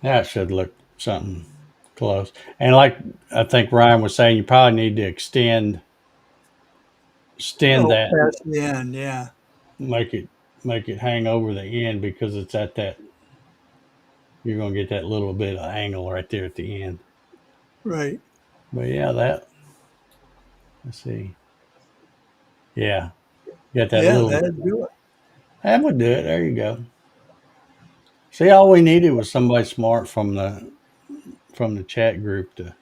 That should look something close. And like I think Ryan was saying, you probably need to extend Oh, that, past the end. Yeah. make it make it hang over the end because it's at that. You're gonna get that little bit of angle right there at the end. Right. But yeah, that. Let's see. Yeah, got that Yeah. little. That'd do it. That would do it. There you go. See, all we needed was somebody smart from the chat group to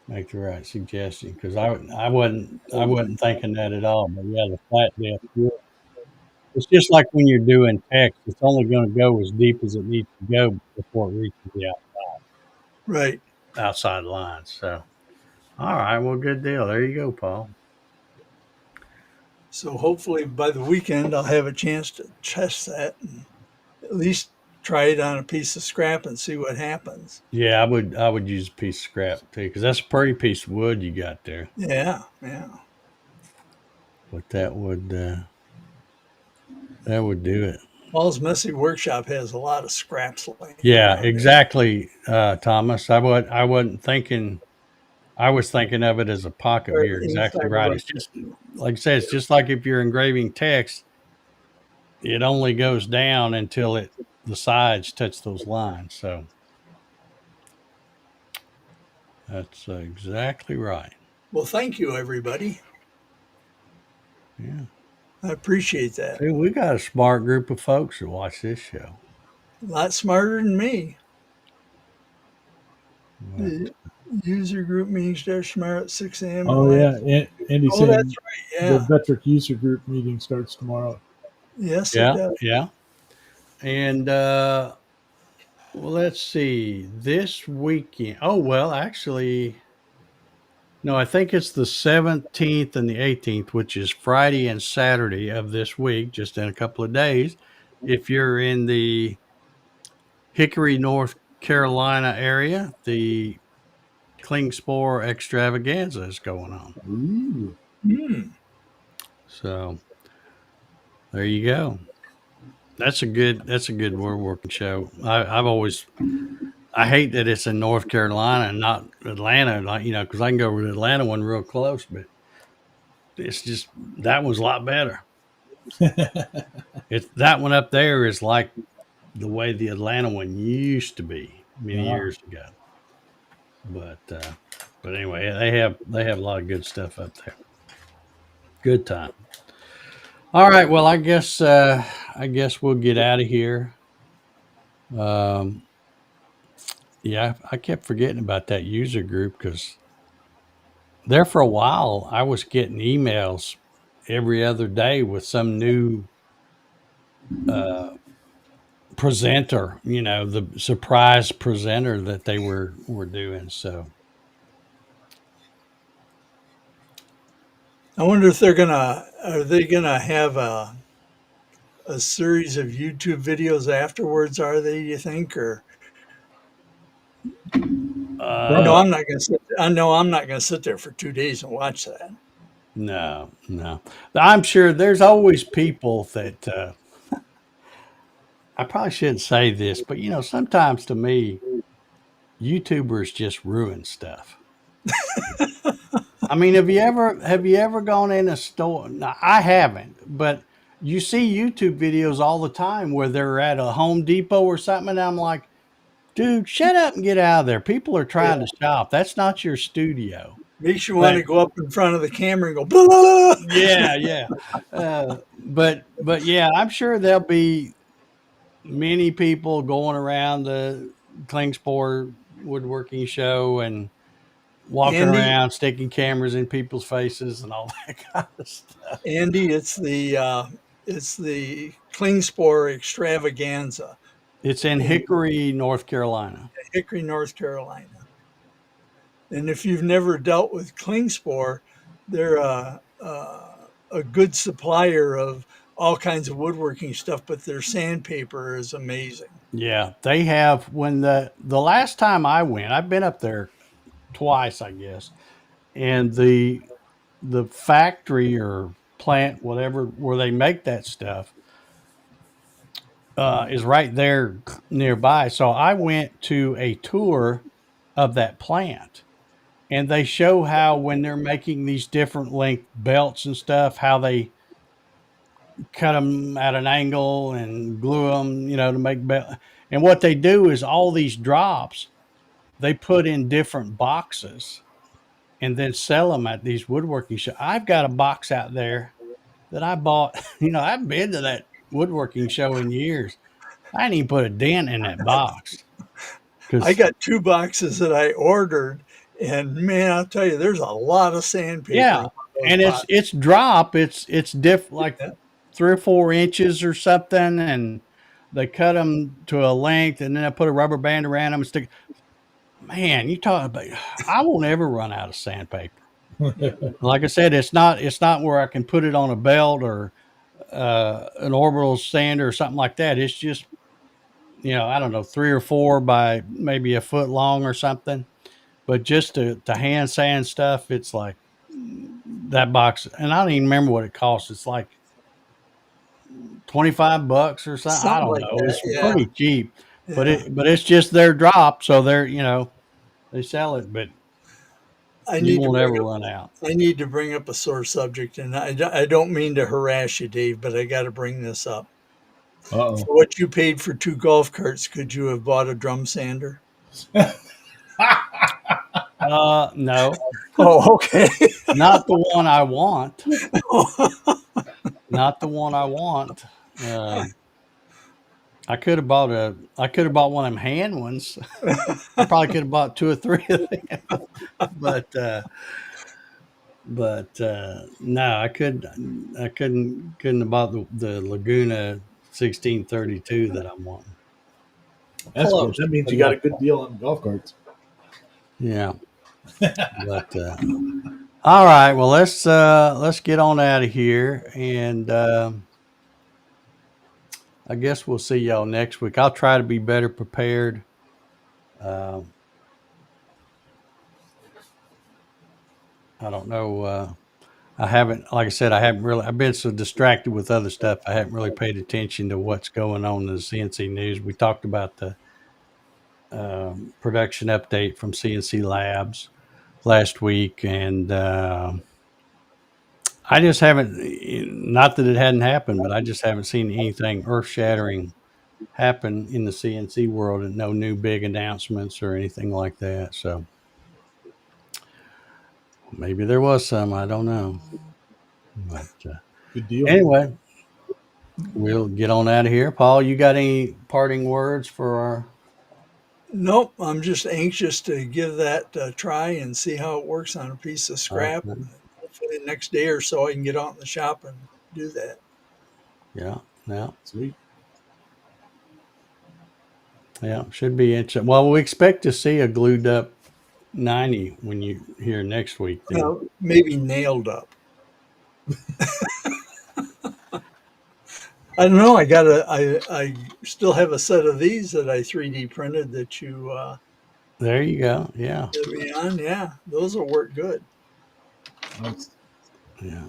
make the right suggestion because I wasn't thinking that at all. But yeah, the flat depth. Yeah. It's just like when you're doing text. It's only going to go as deep as it needs to go before it reaches the Right. outside lines. So, all right, well, good deal. There you go, Paul. So hopefully by the weekend, I'll have a chance to test that and at least try it on a piece of scrap and see what happens. Yeah, I would use a piece of scrap too because that's a pretty piece of wood you got there. Yeah. Yeah. But that would do it. Paul's Messy Workshop has a lot of scraps laying Yeah, around there. exactly, Thomas. I wasn't thinking. I was thinking of it as a pocket, but Or you're exactly inside of right. a It's just like I said. It's just like if you're engraving text. It only goes down until the sides touch those lines. So that's exactly right. Well, thank you, everybody. Yeah. I appreciate that. See, we got a smart group of folks that watch this show. A lot smarter than me. But, The user group meeting starts tomorrow at 6 a.m. Oh yeah, Andy Oh, said that's right. the Yeah. Vetric user group meeting starts tomorrow. Yes, it yeah, does. yeah. And well, let's see. This weekend. Oh well, actually, no. I think it's the 17th and the 18th, which is Friday and Saturday of this week, just in a couple of days. If you're in the Hickory, North Carolina area, the Klingspor extravaganza is going on. Ooh. Hmm. So there you go. That's a good woodworking show. I hate that it's in North Carolina and not Atlanta, like, you know, because I can go to the Atlanta one real close, but it's just that one's a lot better. It's that one up there is like the way the Atlanta one used to be many years ago. But anyway, they have a lot of good stuff up there. Good time. All right. Well, I guess we'll get out of here. Um, yeah, I kept forgetting about that user group because there for a while I was getting emails every other day with some new uh, presenter. You know, the surprise presenter that they were doing. So I wonder if are they gonna have a series of YouTube videos afterwards? Are they? You think? Or uh, I know I'm not gonna sit there for 2 days and watch that. no, no, I'm sure there's always people that. I probably shouldn't say this, but you know, sometimes to me, YouTubers just ruin stuff. I mean, have you ever gone in a store? No, I haven't, but you see YouTube videos all the time where they're at a Home Depot or something, and I'm like, dude, shut up and get out of there. People are Yeah, trying to shop. That's not your studio. makes you want But to go up in front of the camera and go, blah, blah, blah. yeah, yeah. But yeah, I'm sure there'll be many people going around the Klingspor woodworking show and walking Andy, around sticking cameras in people's faces and all that kind of stuff. Andy, it's the Klingspor extravaganza It's in in Hickory, North Carolina. Hickory, North Carolina. And if you've never dealt with Klingspor, they're a good supplier of all kinds of woodworking stuff, but their sandpaper is amazing. Yeah, they have when the last time I went, I've been up there twice, I guess, and the factory or plant, whatever, where they make that stuff, is right there nearby. So I went to a tour of that plant, and they show how when they're making these different length belts and stuff, how they cut them at an angle and glue them, you know, to make belt. And what they do is all these drops they put in different boxes and then sell them at these woodworking shows. I've got a box out there that I bought. You know, I've been to that woodworking show in years. I didn't even put a dent in that box I because got 2 boxes that I ordered, and man, I'll tell you, there's a lot of sandpaper yeah, in those and it's boxes. it's drop. It's diff like Yeah. 3 or 4 inches or something, and they cut them to a length, and then I put a rubber band around them and stick. Man, you talk about. I won't ever run out of sandpaper. Like I said, it's not where I can put it on a belt or an orbital sander or something like that. It's just I don't know 3 or 4 by maybe a foot long or something. But just to hand sand stuff, it's like that box, and I don't even remember what it costs. It's like $25 or something. I Something don't like know. that. It's Yeah. pretty cheap, but Yeah. it's just their drop, so they sell it, but I you need to won't bring ever up run out. I need to bring up a sore subject, and I don't mean to harass you, Dave, but I got to bring this up. Uh For what you paid for 2 golf carts, could you have bought a drum sander? No, Oh, okay. not the one I want. Not the one I want. I could have bought one of them hand ones. I probably could have bought 2 or 3 of them, but no, couldn't have bought the Laguna 1632 that I'm wanting. That's good. Close, That means but you got not a good deal on golf carts. yeah. But all right, well let's get on out of here, and I guess we'll see y'all next week. I'll try to be better prepared. Um, I don't know. I haven't, like I said, I haven't really. I've been so distracted with other stuff. I haven't really paid attention to what's going on in the CNC news. We talked about production update from CNC Labs last week, and I just haven't. Not that it hadn't happened, but I just haven't seen anything earth shattering happen in the CNC world, and no new big announcements or anything like that. So maybe there was some. I don't know, but Good deal. anyway, we'll get on out of here. Paul, you got any parting words for our? Nope, I'm just anxious to give that a try and see how it works on a piece of scrap. Okay. Hopefully, the next day or so, I can get out in the shop and do that. Yeah, yeah, Sweet. yeah. Should be interesting. Well, we expect to see a glued up 90 when you here next week. Then Maybe nailed up. I don't know. I still have a set of these that I 3D printed that you there you go. Yeah, put me on. Yeah, those will work good. Nice. yeah.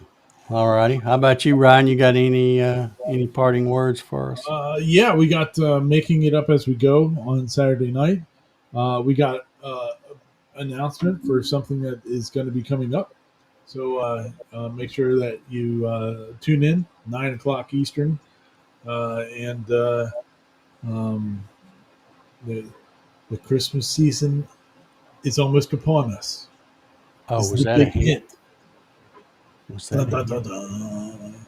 All righty. How about you, Ryan? You got any parting words for us? Yeah, we got making it up as we go on Saturday night. We got announcement for something that is going to be coming up. So make sure that you tune in 9 o'clock Eastern, and um, the the Christmas season is almost upon us. Oh, This is was a that a big hint? hint. Was that Dun, a dun, dun, hint? dun.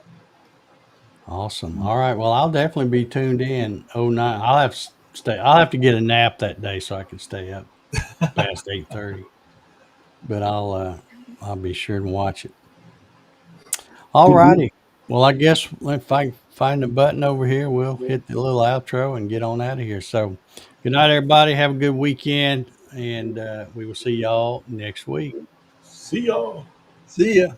Awesome. All right. Well, I'll definitely be tuned in. Oh nine. I'll have to stay. I'll have to get a nap that day so I can stay up past 8:30. But I'll be sure and watch it. All Good deal. righty. Well, I guess if I find the button over here, we'll hit the little outro and get on out of here. So, good night, everybody. Have a good weekend, and we will see y'all next week. See y'all. See ya.